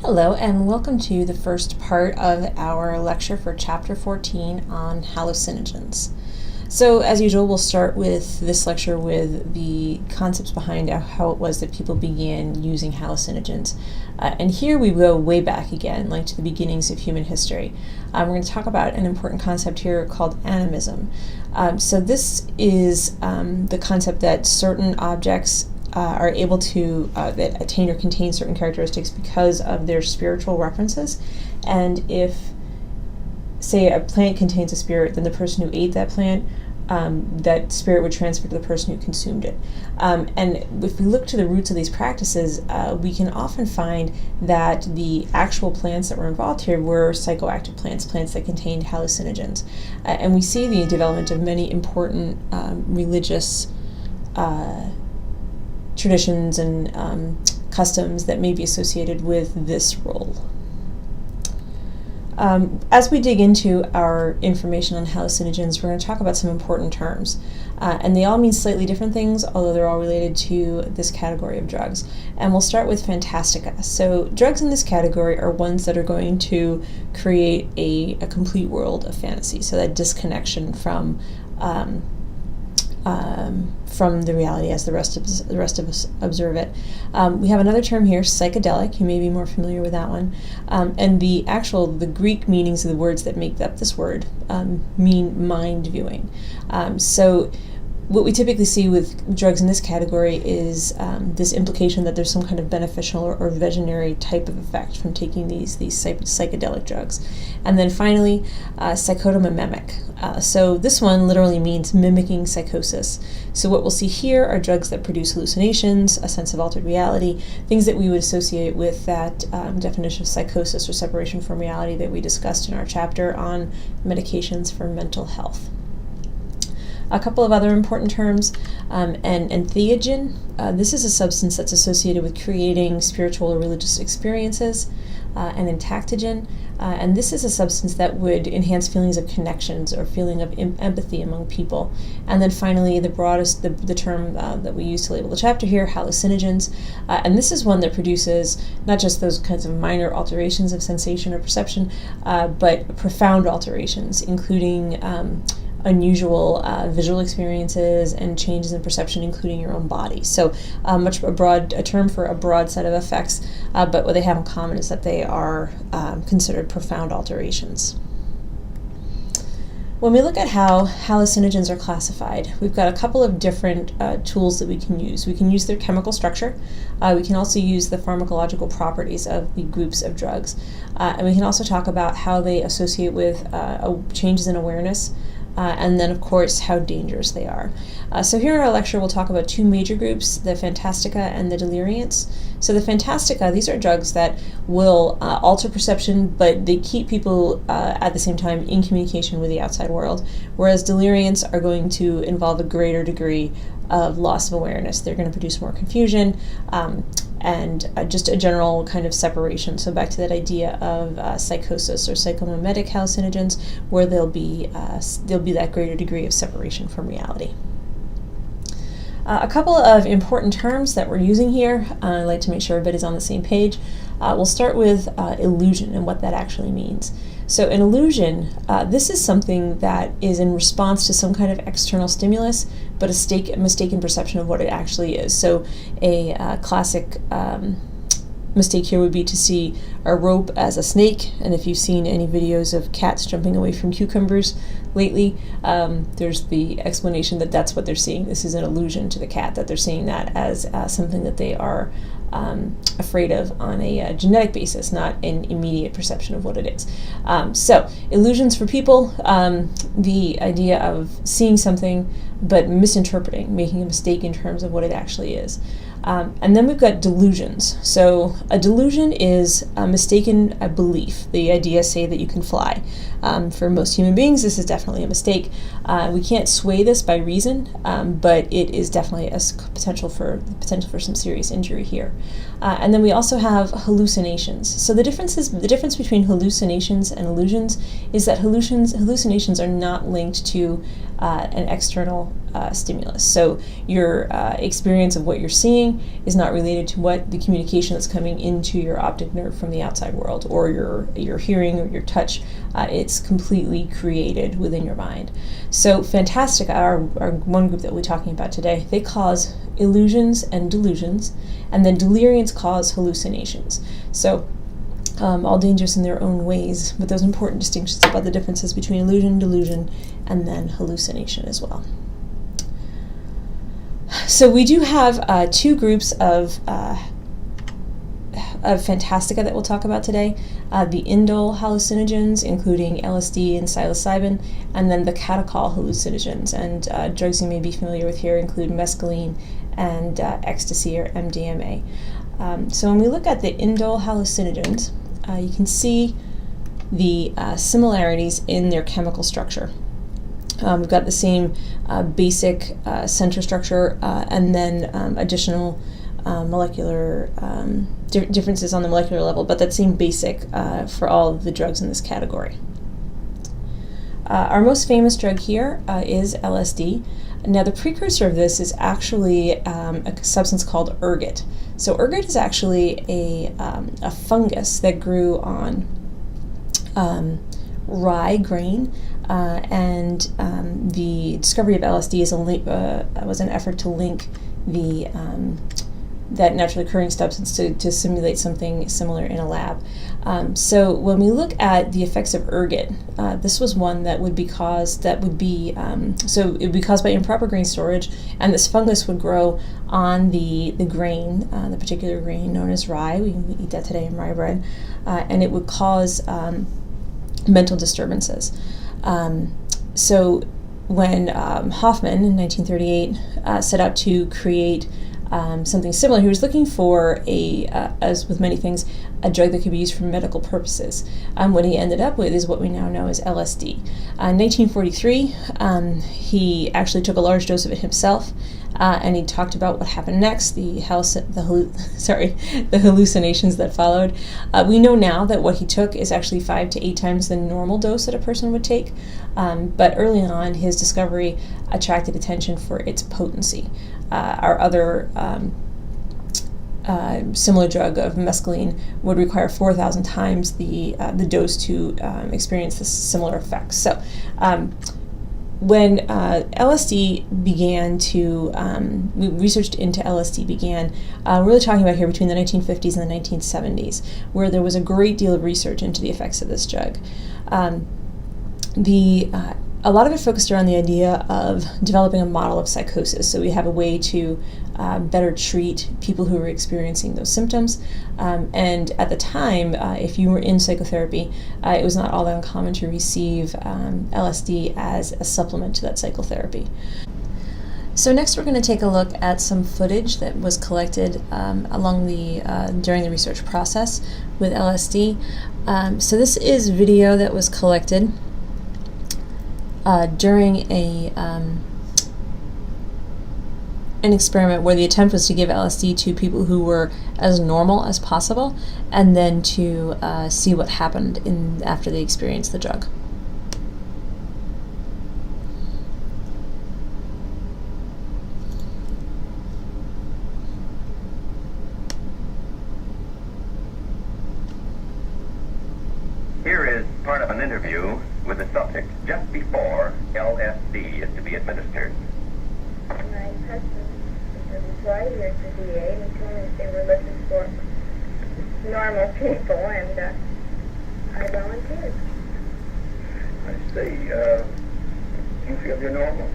Hello, and welcome to the first part of our lecture for Chapter 14 on hallucinogens. So, as usual, we'll start with this lecture with the concepts behind how it was that people began using hallucinogens. And here we go way back again, like to the beginnings of human history. We're going to talk about an important concept here called animism. So this is the concept that certain objects are able to that attain or contain certain characteristics because of their spiritual references. And if, say, a plant contains a spirit, then the person who ate that plant, that spirit would transfer to the person who consumed it. And if we look to the roots of these practices, we can often find that the actual plants that were involved here were psychoactive plants, plants that contained hallucinogens. And we see the development of many important religious traditions and customs that may be associated with this role. As we dig into our information on hallucinogens, we're going to talk about some important terms. And they all mean slightly different things, although they're all related to this category of drugs. And we'll start with fantastica. So drugs in this category are ones that are going to create a complete world of fantasy, so that disconnection from the reality as the rest of us observe it. We have another term here, psychedelic. You may be more familiar with that one. And the Greek meanings of the words that make up this word mean mind viewing. So what we typically see with drugs in this category is this implication that there's some kind of beneficial or visionary type of effect from taking these psychedelic drugs. And then finally, psychotomimic. So this one literally means mimicking psychosis. So what we'll see here are drugs that produce hallucinations, a sense of altered reality, things that we would associate with that definition of psychosis or separation from reality that we discussed in our chapter on medications for mental health. A couple of other important terms, and entheogen. This is a substance that's associated with creating spiritual or religious experiences, and entactogen. And this is a substance that would enhance feelings of connections or feeling of empathy among people. And then finally, the term that we use to label the chapter here, hallucinogens. And this is one that produces not just those kinds of minor alterations of sensation or perception, but profound alterations, including unusual visual experiences and changes in perception, including your own body. So a term for a broad set of effects, but what they have in common is that they are considered profound alterations. When we look at how hallucinogens are classified, we've got a couple of different tools that we can use. We can use their chemical structure. We can also use the pharmacological properties of the groups of drugs. And we can also talk about how they associate with changes in awareness, and then, of course, how dangerous they are. So here in our lecture, we'll talk about two major groups, the fantastica and the deliriants. So the fantastica, these are drugs that will alter perception, but they keep people at the same time in communication with the outside world, whereas deliriants are going to involve a greater degree of loss of awareness. They're going to produce more confusion, and just a general kind of separation. So back to that idea of psychosis or psychomimetic hallucinogens, where there'll be that greater degree of separation from reality. A couple of important terms that we're using here. I'd like to make sure everybody's on the same page. We'll start with illusion and what that actually means. So an illusion, this is something that is in response to some kind of external stimulus, but a mistaken perception of what it actually is. So a classic mistake here would be to see a rope as a snake, and if you've seen any videos of cats jumping away from cucumbers lately, there's the explanation that that's what they're seeing. This is an illusion to the cat, that they're seeing that as something that they are afraid of on a genetic basis, not an immediate perception of what it is. So illusions for people, the idea of seeing something but misinterpreting, making a mistake in terms of what it actually is. And then we've got delusions. So a delusion is a mistaken belief, the idea, say, that you can fly. For most human beings, this is definitely a mistake. We can't sway this by reason, but it is definitely a potential for some serious injury here. And then we also have hallucinations. So the difference between hallucinations and illusions is that hallucinations are not linked to an external stimulus. So your experience of what you're seeing is not related to what the communication that's coming into your optic nerve from the outside world, or your hearing or your touch. It's completely created within your mind. So Fantastica, our one group that we'll be talking about today, they cause illusions and delusions, and then deliriants cause hallucinations. So all dangerous in their own ways, but those important distinctions about the differences between illusion, delusion, and then hallucination as well. So we do have two groups of Fantastica that we'll talk about today. The indole hallucinogens, including LSD and psilocybin, and then the catechol hallucinogens. And drugs you may be familiar with here include mescaline and ecstasy, or MDMA. So when we look at the indole hallucinogens, you can see the similarities in their chemical structure. We've got the same basic center structure, and then additional molecular differences on the molecular level, but that same basic for all of the drugs in this category. Our most famous drug here is LSD. Now, the precursor of this is actually a substance called ergot. So ergot is actually a fungus that grew on rye grain, and the discovery of LSD was an effort to link that naturally occurring substance to simulate something similar in a lab. So when we look at the effects of ergot, this was one that would be caused by improper grain storage, and this fungus would grow on the grain, the particular grain known as rye. We eat that today in rye bread, and it would cause mental disturbances. So when Hoffman in 1938 set out to create something similar, he was looking for as with many things, a drug that could be used for medical purposes. What he ended up with is what we now know as LSD. In 1943, he actually took a large dose of it himself, and he talked about what happened next, the hallucinations that followed. We know now that what he took is actually 5 to 8 times the normal dose that a person would take, but early on his discovery attracted attention for its potency. Our other similar drug of mescaline would require 4,000 times the dose to experience this similar effects. So when LSD began to, research into LSD began, we're really talking about here between the 1950s and the 1970s, where there was a great deal of research into the effects of this drug. A lot of it focused around the idea of developing a model of psychosis, so we have a way to better treat people who were experiencing those symptoms. And at the time, if you were in psychotherapy, it was not all that uncommon to receive LSD as a supplement to that psychotherapy. So next we're going to take a look at some footage that was collected during the research process with LSD. So this is video that was collected during an experiment where the attempt was to give LSD to people who were as normal as possible, and then to see what happened after they experienced the drug. Here is part of an interview with the subject just before LSD is to be administered. My husband was employed here at the VA, and he told me that they were looking for normal people, and I volunteered. I see. You feel you're normal?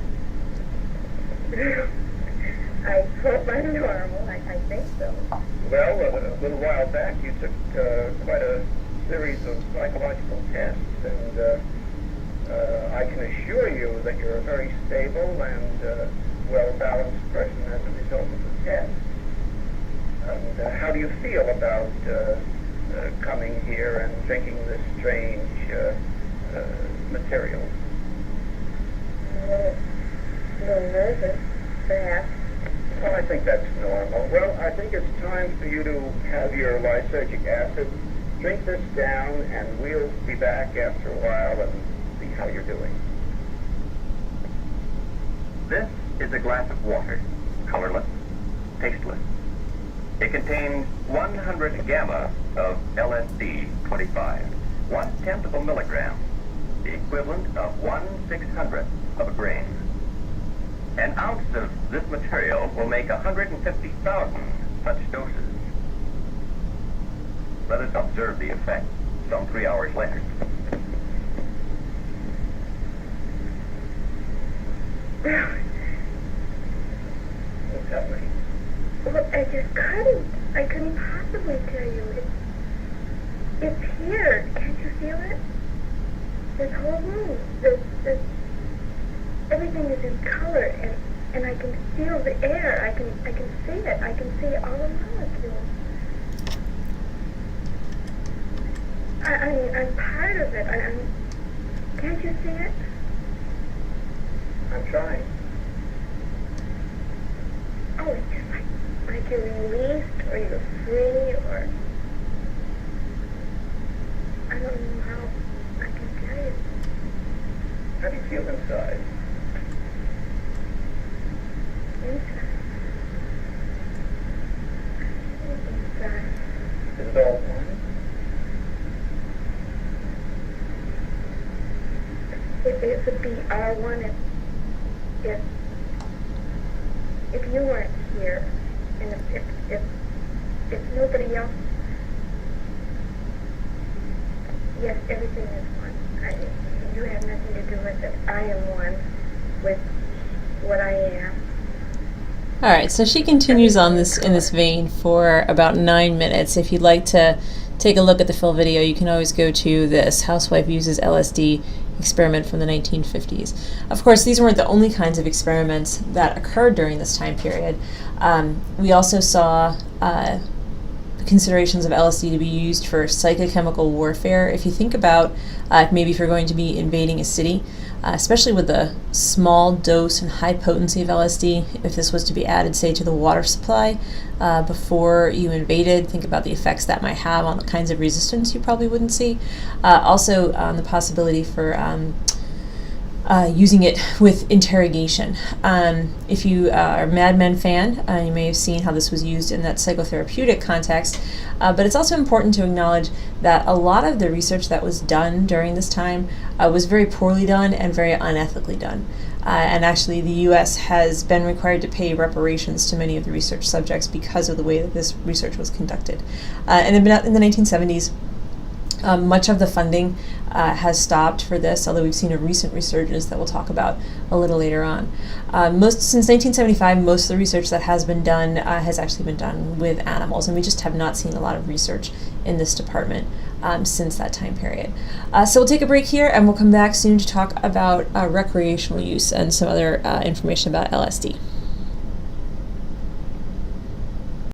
I hope I'm normal. I think so. Well, a little while back you took quite a series of psychological tests, and I can assure you that you're a very stable and well-balanced person as a result of the test. And how do you feel about coming here and drinking this strange material? A little nervous, perhaps. Well, I think that's normal. Well, I think it's time for you to have your lysergic acid. Drink this down, and we'll be back after a while and see how you're doing. This is a glass of water, colorless, tasteless. It contains 100 gamma of LSD-25, 1/10 of a milligram, the equivalent of 1/600th of a grain. An ounce of this material will make 150,000 such doses. Let us observe the effect some 3 hours later. What's happening? Well, I just couldn't. I couldn't possibly tell you. It's here. Can't you feel it? This whole room. Everything is in color, and I can feel the air. I can see it. I can see all the molecules. I'm part of it. Can't you see it? I'm trying. Oh, it's just like you're released, or you're free, or I don't know how I can tell you. How do you feel inside? Inside. Is it all one? It would be R1 if you weren't here, and if nobody else. Yes, everything is one. You have nothing to do with it. I am one with what I am. All right, so she continues on this in this vein for about 9 minutes. If you'd like to take a look at the full video, you can always go to this Housewife Uses LSD experiment from the 1950s. Of course, these weren't the only kinds of experiments that occurred during this time period. We also saw considerations of LSD to be used for psychochemical warfare. If you think about maybe if you're going to be invading a city, especially with the small dose and high potency of LSD, if this was to be added, say, to the water supply before you invaded, think about the effects that might have on the kinds of resistance you probably wouldn't see. Also, the possibility for using it with interrogation. If you are a Mad Men fan, you may have seen how this was used in that psychotherapeutic context, but it's also important to acknowledge that a lot of the research that was done during this time was very poorly done and very unethically done. And actually the U.S. has been required to pay reparations to many of the research subjects because of the way that this research was conducted. And in the 1970s, much of the funding has stopped for this, although we've seen a recent resurgence that we'll talk about a little later on. Since 1975, most of the research that has been done has actually been done with animals, and we just have not seen a lot of research in this department since that time period. So we'll take a break here, and we'll come back soon to talk about recreational use and some other information about LSD.